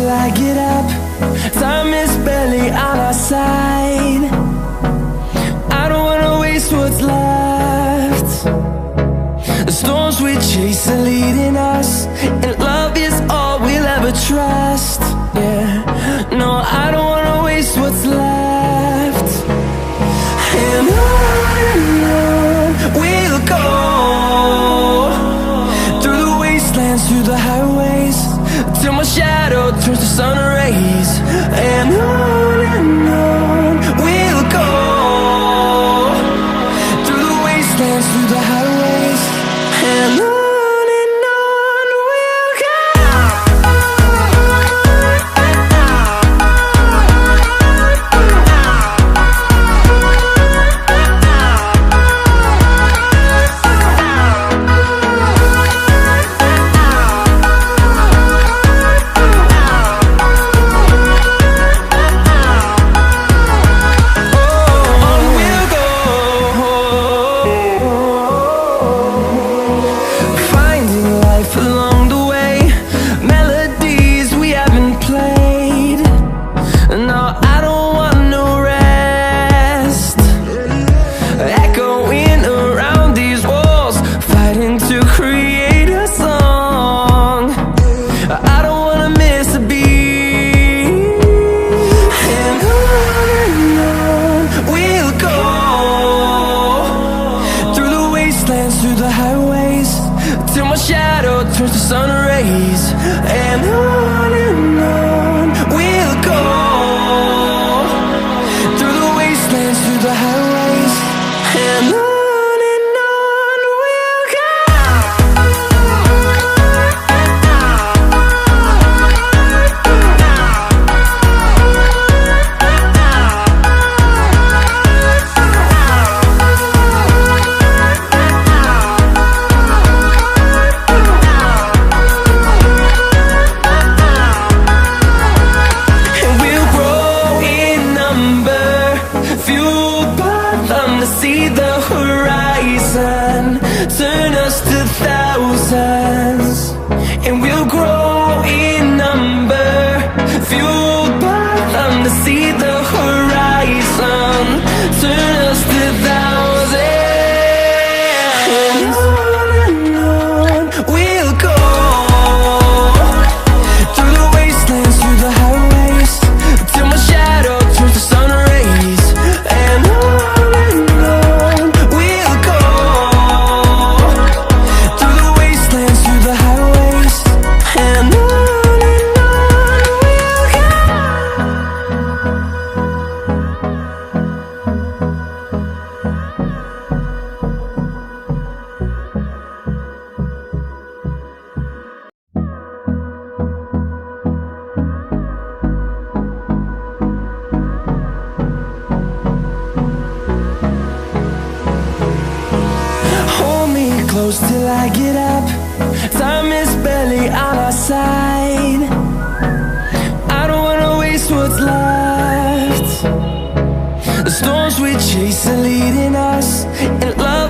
till I get up. Time is barely on our side. I don't wanna waste what's left. The storms we chase are leading us, and love is all we'll ever trust. Yeah, no, I don't wanna waste what's left. And on we'll go, through the wastelands, through the highways, till my shadow turns to sun rays. And on we'll go, through the wastelands, through the highways, and on we'll go. Through the highways, till my shadow turns to sun rays. And on we'll go, through the wastelands, through the highways, and on we'll go. See the horizon turn us to thousands, and we'll grow in number, fueled by them. To see the horizon turn us to thousands, and on we'll go, through the wastelands, through the highways, till my shadow turns to sun rays. And close till I get up. Time is barely on our side. I don't wanna waste what's left. The storms we chase are leading us, and love